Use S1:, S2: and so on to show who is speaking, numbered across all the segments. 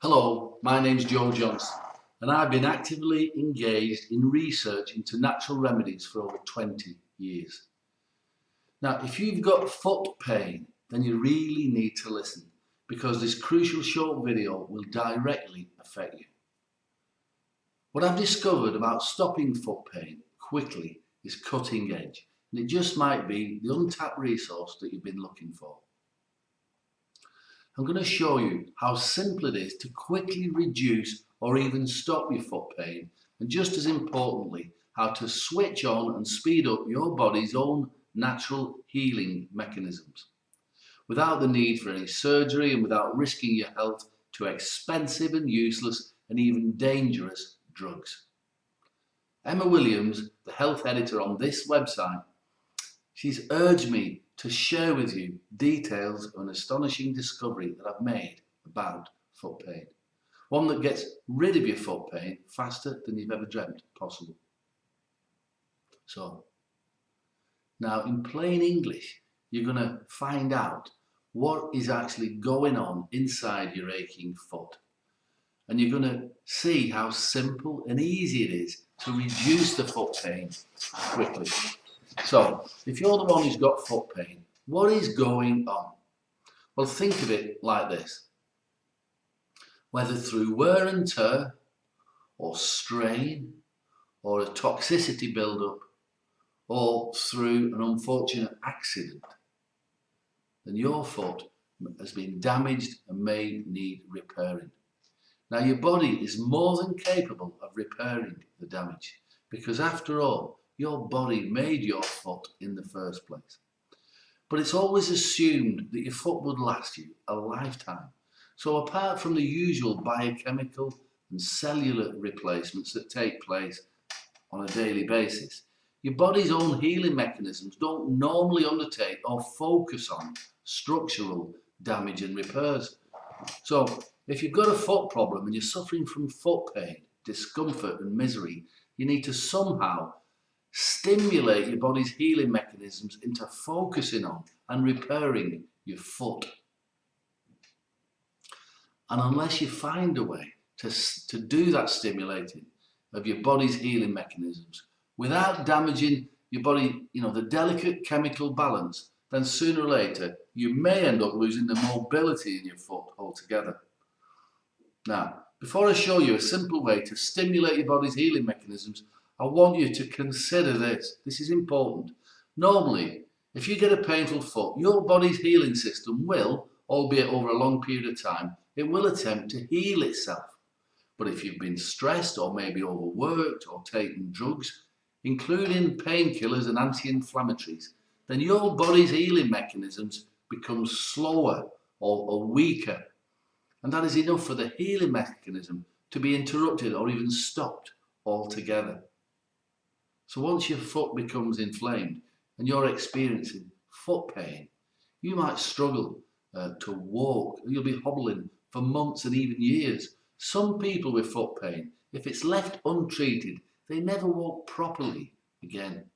S1: Hello, my name's Joe Johnson and I've been actively engaged in research into natural remedies for over 20 years. Now, if you've got foot pain, then you really need to listen because this crucial short video will directly affect you. What I've discovered about stopping foot pain quickly is cutting edge, and it just might be the untapped resource that you've been looking for. I'm going to show you how simple it is to quickly reduce or even stop your foot pain, and just as importantly, how to switch on and speed up your body's own natural healing mechanisms without the need for any surgery and without risking your health to expensive and useless and even dangerous drugs. Emma Williams, the health editor on this website, she's urged me to share with you details of an astonishing discovery that I've made about foot pain. One that gets rid of your foot pain faster than you've ever dreamt possible. So, now in plain English, you're going to find out what is actually going on inside your aching foot. And you're going to see how simple and easy it is to reduce the foot pain quickly. So, if you're the one who's got foot pain, what is going on? Well, think of it like this. Whether through wear and tear, or strain, or a toxicity build-up, or through an unfortunate accident, then your foot has been damaged and may need repairing. Now, your body is more than capable of repairing the damage, because after all, your body made your foot in the first place. But it's always assumed that your foot would last you a lifetime. So apart from the usual biochemical and cellular replacements that take place on a daily basis, your body's own healing mechanisms don't normally undertake or focus on structural damage and repairs. So if you've got a foot problem and you're suffering from foot pain, discomfort and misery, you need to somehow stimulate your body's healing mechanisms into focusing on and repairing your foot. And unless you find a way to do that stimulating of your body's healing mechanisms without damaging your body, the delicate chemical balance, then sooner or later you may end up losing the mobility in your foot altogether. Now, before I show you a simple way to stimulate your body's healing mechanisms, I want you to consider this. This is important. Normally, if you get a painful foot, your body's healing system will, albeit over a long period of time, it will attempt to heal itself. But if you've been stressed or maybe overworked or taken drugs, including painkillers and anti-inflammatories, then your body's healing mechanisms become slower or weaker. And that is enough for the healing mechanism to be interrupted or even stopped altogether. So once your foot becomes inflamed and you're experiencing foot pain, you might struggle to walk. You'll be hobbling for months and even years. Some people with foot pain, if it's left untreated, they never walk properly again.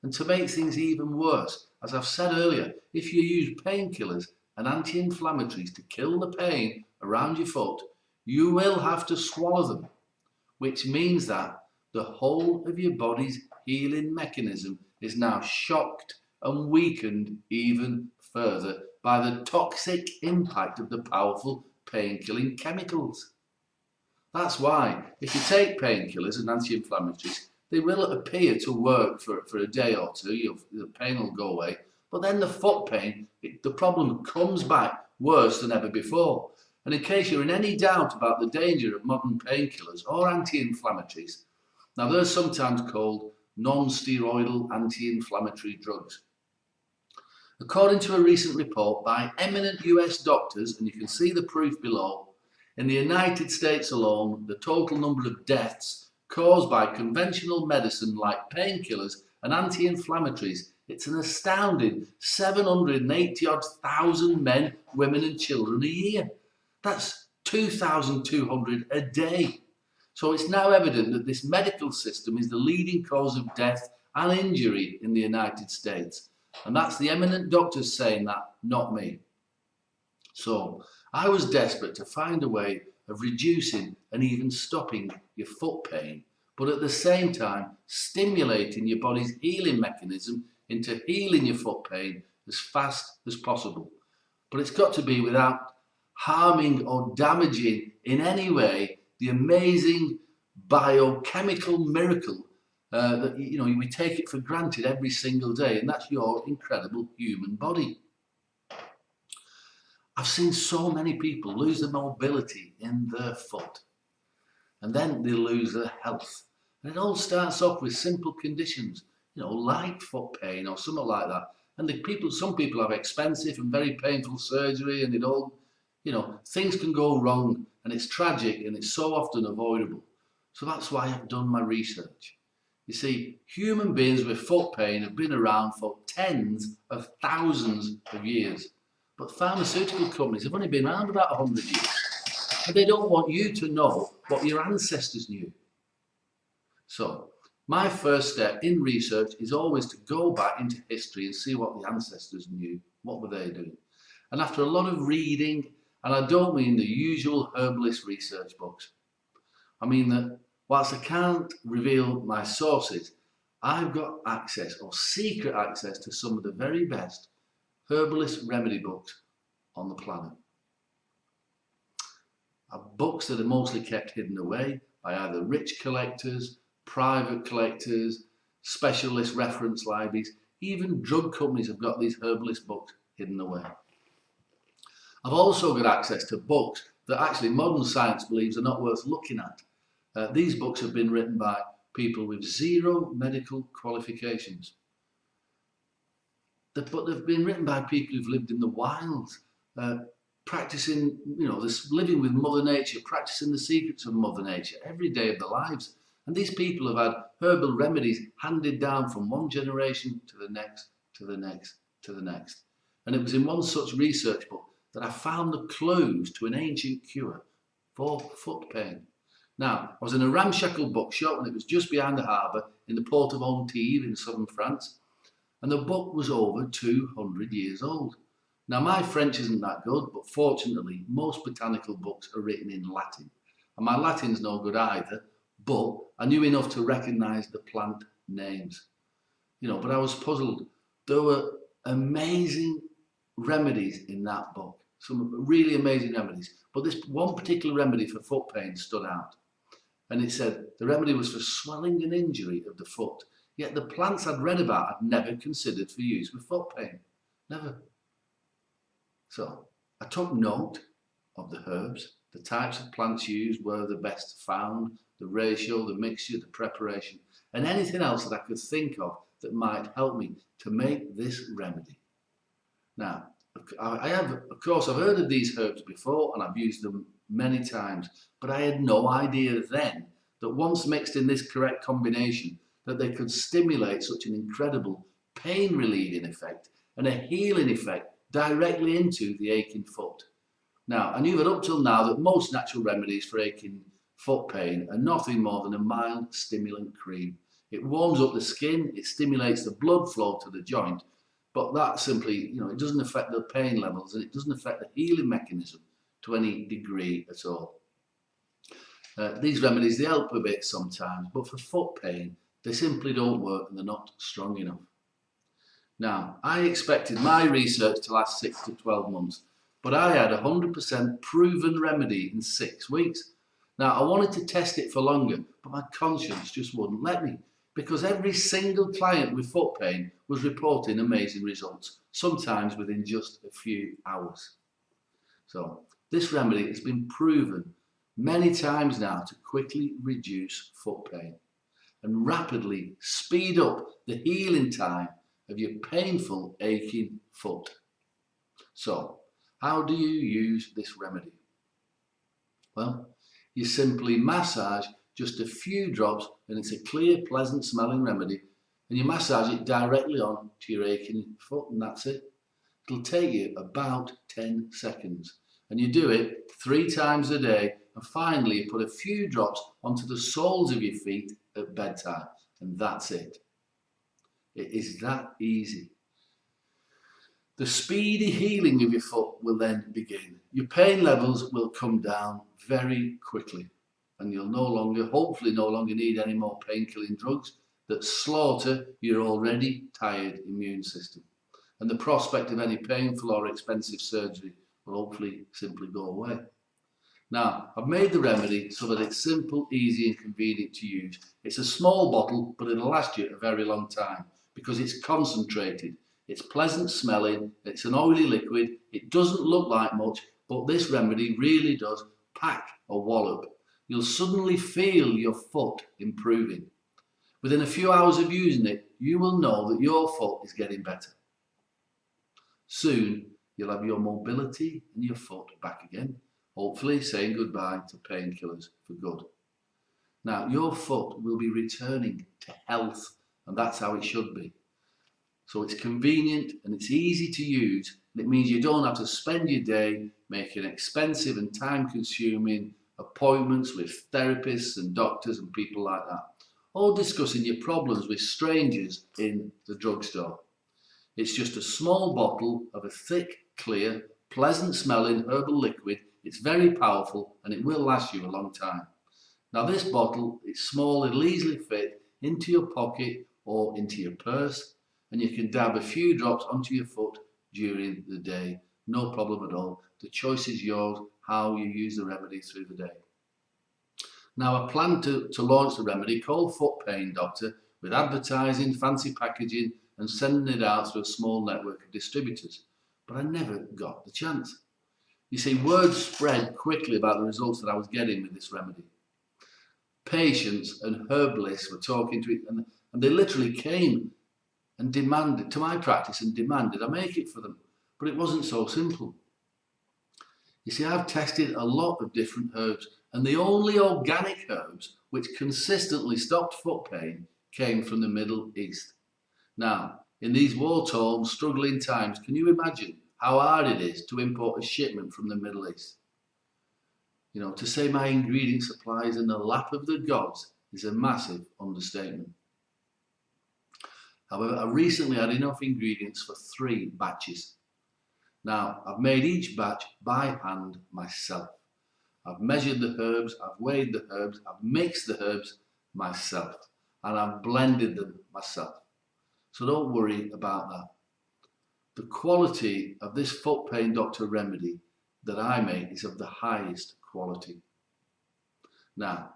S1: And to make things even worse, as I've said earlier, if you use painkillers and anti-inflammatories to kill the pain around your foot, you will have to swallow them, which means that the whole of your body's healing mechanism is now shocked and weakened even further by the toxic impact of the powerful pain-killing chemicals. That's why if you take painkillers and anti-inflammatories, they will appear to work for a day or two, the pain will go away, but then the foot pain, the problem comes back worse than ever before. And in case you're in any doubt about the danger of modern painkillers or anti-inflammatories, now they're sometimes called non-steroidal anti-inflammatory drugs. According to a recent report by eminent US doctors, and you can see the proof below, in the United States alone, the total number of deaths caused by conventional medicine like painkillers and anti-inflammatories, it's an astounding 780,000 men, women and children a year. That's 2,200 a day. So it's now evident that this medical system is the leading cause of death and injury in the United States. And that's the eminent doctors saying that, not me. So I was desperate to find a way of reducing and even stopping your foot pain, but at the same time stimulating your body's healing mechanism into healing your foot pain as fast as possible. But it's got to be without harming or damaging in any way the amazing biochemical miracle that we take it for granted every single day, and that's your incredible human body. I've seen so many people lose the mobility in their foot, and then they lose their health. And it all starts off with simple conditions, like foot pain or something like that. And some people have expensive and very painful surgery, and it all, things can go wrong, and it's tragic, and it's so often avoidable. So that's why I've done my research. You see, human beings with foot pain have been around for tens of thousands of years. But pharmaceutical companies have only been around about 100 years. And they don't want you to know what your ancestors knew. So, my first step in research is always to go back into history and see what the ancestors knew. What were they doing? And after a lot of reading, and I don't mean the usual herbalist research books, I mean that whilst I can't reveal my sources, I've got access or secret access to some of the very best herbalist remedy books on the planet. Books that are mostly kept hidden away by either rich collectors, private collectors, specialist reference libraries. Even drug companies have got these herbalist books hidden away. I've also got access to books that actually modern science believes are not worth looking at. These books have been written by people with zero medical qualifications. But they've been written by people who've lived in the wild, practicing, living with Mother Nature, practicing the secrets of Mother Nature every day of their lives. And these people have had herbal remedies handed down from one generation to the next, to the next, to the next. And it was in one such research book that I found the clues to an ancient cure for foot pain. Now, I was in a ramshackle bookshop, and it was just behind the harbour in the port of Antibes in southern France. And the book was over 200 years old. Now, my French isn't that good, but fortunately, most botanical books are written in Latin. And my Latin's no good either, but I knew enough to recognise the plant names. But I was puzzled. There were amazing remedies in that book, some really amazing remedies. But this one particular remedy for foot pain stood out. And it said the remedy was for swelling and injury of the foot. Yet the plants I'd read about I'd never considered for use with foot pain. Never. So I took note of the herbs, the types of plants used, where the best found, the ratio, the mixture, the preparation, and anything else that I could think of that might help me to make this remedy. Now, of course, I've heard of these herbs before, and I've used them many times, but I had no idea then that once mixed in this correct combination, that they could stimulate such an incredible pain relieving effect and a healing effect directly into the aching foot. Now, I knew that up till now that most natural remedies for aching foot pain are nothing more than a mild stimulant cream. It warms up the skin, it stimulates the blood flow to the joint, but that simply, it doesn't affect the pain levels, and it doesn't affect the healing mechanism to any degree at all. These remedies, they help a bit sometimes, but for foot pain, they simply don't work, and they're not strong enough. Now, I expected my research to last 6 to 12 months, but I had a 100% proven remedy in 6 weeks. Now, I wanted to test it for longer, but my conscience just wouldn't let me, because every single client with foot pain was reporting amazing results, sometimes within just a few hours. So, this remedy has been proven many times now to quickly reduce foot pain and rapidly speed up the healing time of your painful, aching foot. So, how do you use this remedy? Well, you simply massage just a few drops, and it's a clear, pleasant smelling remedy, and you massage it directly on to your aching foot, and that's it. It'll take you about 10 seconds, and you do it 3 times a day, and finally you put a few drops onto the soles of your feet at bedtime, and that's it. It is that easy. The speedy healing of your foot will then begin. your pain levels will come down very quickly, and you'll hopefully no longer need any more pain-killing drugs that slaughter your already tired immune system. And the prospect of any painful or expensive surgery will hopefully simply go away. Now, I've made the remedy so that it's simple, easy and convenient to use. It's a small bottle, but it'll last you a very long time because it's concentrated. It's pleasant smelling, it's an oily liquid, it doesn't look like much, but this remedy really does pack a wallop. You'll suddenly feel your foot improving. Within a few hours of using it, you will know that your foot is getting better. Soon, you'll have your mobility and your foot back again, hopefully saying goodbye to painkillers for good. Now, your foot will be returning to health, and that's how it should be. So it's convenient and it's easy to use, and it means you don't have to spend your day making expensive and time-consuming appointments with therapists and doctors and people like that, or discussing your problems with strangers in the drugstore. It's just a small bottle of a thick, clear, pleasant-smelling herbal liquid. It's very powerful and it will last you a long time. Now this bottle is small, it'll easily fit into your pocket or into your purse, and you can dab a few drops onto your foot during the day. No problem at all. The choice is yours, how you use the remedy through the day. Now I plan to launch the remedy called Foot Pain Doctor with advertising, fancy packaging and sending it out through a small network of distributors. But I never got the chance. You see, word spread quickly about the results that I was getting with this remedy. Patients and herbalists were talking to it, and they literally came and demanded to my practice and demanded I make it for them. But it wasn't so simple. You see, I've tested a lot of different herbs, and the only organic herbs which consistently stopped foot pain came from the Middle East. Now, in these war-torn, struggling times, can you imagine how hard it is to import a shipment from the Middle East? You know, to say my ingredient supply is in the lap of the gods is a massive understatement. However, I recently had enough ingredients for 3 batches. Now, I've made each batch by hand myself. I've measured the herbs, I've weighed the herbs, I've mixed the herbs myself, and I've blended them myself. So don't worry about that. The quality of this Foot Pain Doctor remedy that I make is of the highest quality. Now,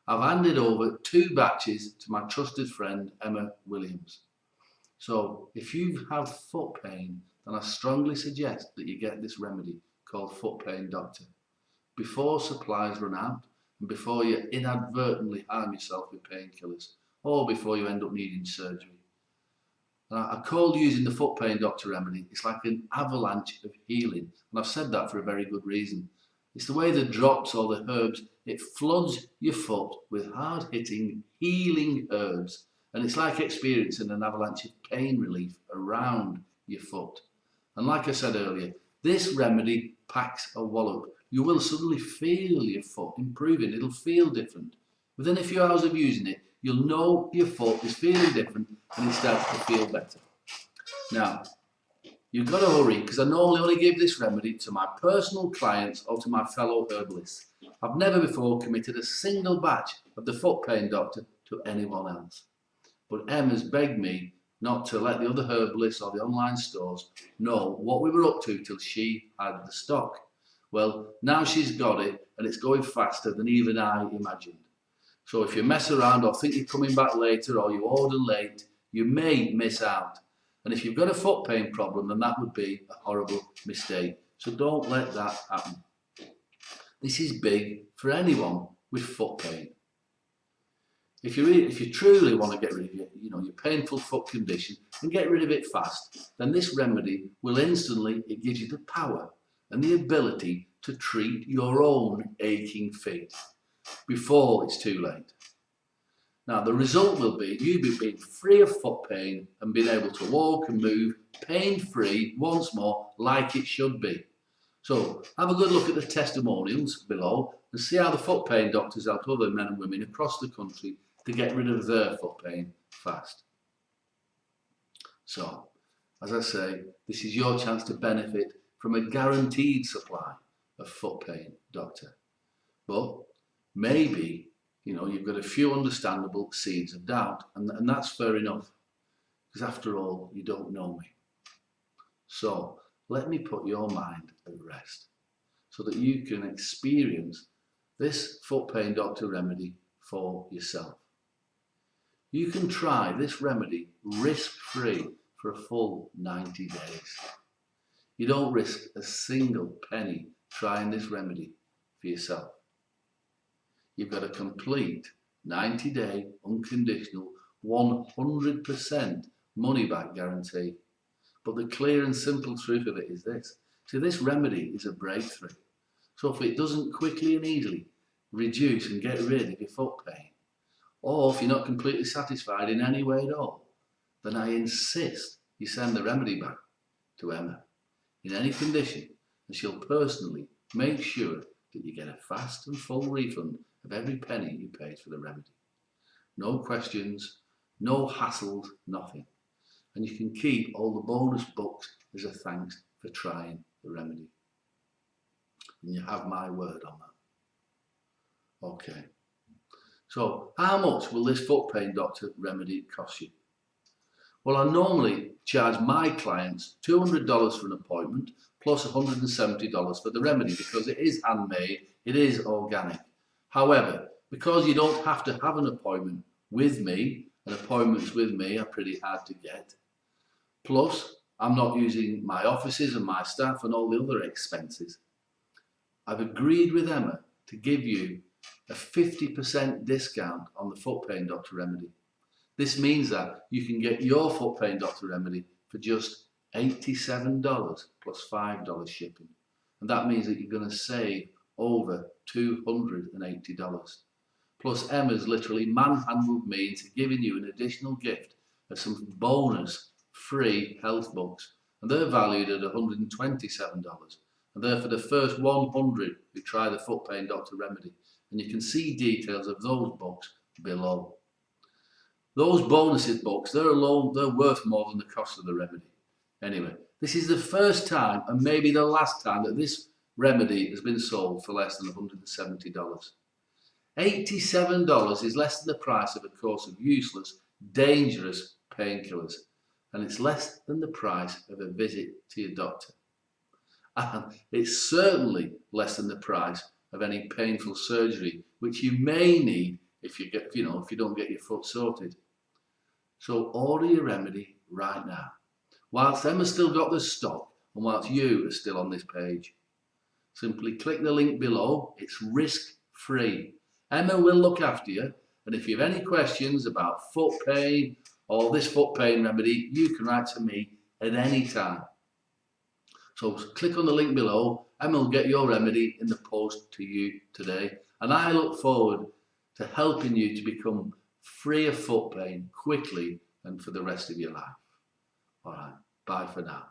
S1: I've handed over 2 batches to my trusted friend Emma Williams. So if you have foot pain, then I strongly suggest that you get this remedy called Foot Pain Doctor before supplies run out and before you inadvertently harm yourself with painkillers or before you end up needing surgery. I call using the Foot Pain Doctor remedy, it's like an avalanche of healing, and I've said that for a very good reason. It's the way the drops or the herbs, it floods your foot with hard-hitting, healing herbs, and it's like experiencing an avalanche of pain relief around your foot. And like I said earlier, this remedy packs a wallop. You will suddenly feel your foot improving, it'll feel different. Within a few hours of using it, you'll know your foot is feeling different and it starts to feel better. Now, you've got to hurry because I normally only give this remedy to my personal clients or to my fellow herbalists. I've never before committed a single batch of the Foot Pain Doctor to anyone else. But Emma's begged me not to let the other herbalists or the online stores know what we were up to till she had the stock. Well, now she's got it and it's going faster than even I imagined. So if you mess around or think you're coming back later or you order late, you may miss out. And if you've got a foot pain problem, then that would be a horrible mistake. So don't let that happen. This is big for anyone with foot pain. If you truly want to get rid of your painful foot condition and get rid of it fast, then this remedy will instantly, it gives you the power and the ability to treat your own aching feet before it's too late. Now the result will be you being free of foot pain and being able to walk and move pain-free once more like it should be. So have a good look at the testimonials below and see how the Foot Pain Doctors help other men and women across the country to get rid of their foot pain fast. So, as I say, this is your chance to benefit from a guaranteed supply of foot pain, doctor. But maybe, you've got a few understandable seeds of doubt, and that's fair enough, because after all, you don't know me. So let me put your mind at rest so that you can experience this foot pain doctor remedy for yourself. You can try this remedy risk-free for a full 90 days. You don't risk a single penny trying this remedy for yourself. You've got a complete 90-day unconditional 100% money-back guarantee. But the clear and simple truth of it is this. See, this remedy is a breakthrough. So if it doesn't quickly and easily reduce and get rid of your foot pain, or if you're not completely satisfied in any way at all, then I insist you send the remedy back to Emma in any condition, and she'll personally make sure that you get a fast and full refund of every penny you paid for the remedy. No questions, no hassles, nothing. And you can keep all the bonus books as a thanks for trying the remedy. And you have my word on that. Okay. So how much will this foot pain doctor remedy cost you? Well, I normally charge my clients $200 for an appointment plus $170 for the remedy because it is handmade, it is organic. However, because you don't have to have an appointment with me, and appointments with me are pretty hard to get, plus I'm not using my offices and my staff and all the other expenses, I've agreed with Emma to give you a 50% discount on the foot pain doctor remedy. This means that you can get your foot pain doctor remedy for just $87 plus $5 shipping. And that means that you're going to save over $280. Plus Emma's literally manhandled me into giving you an additional gift of some bonus free health books. And they're valued at $127. And they're for the first 100 who try the foot pain doctor remedy. And you can see details of those books below. Those bonuses books, they're worth more than the cost of the remedy. Anyway, this is the first time and maybe the last time that this remedy has been sold for less than $170. $87 is less than the price of a course of useless, dangerous painkillers. And it's less than the price of a visit to your doctor. And it's certainly less than the price of any painful surgery, which you may need if you don't get your foot sorted. So order your remedy right now, whilst Emma's still got the stock and whilst you are still on this page. Simply click the link below. It's risk-free. Emma will look after you, and if you have any questions about foot pain or this foot pain remedy, you can write to me at any time. So click on the link below. Emma will get your remedy in the post to you today, and I look forward to helping you to become free of foot pain quickly and for the rest of your life. All right, bye for now.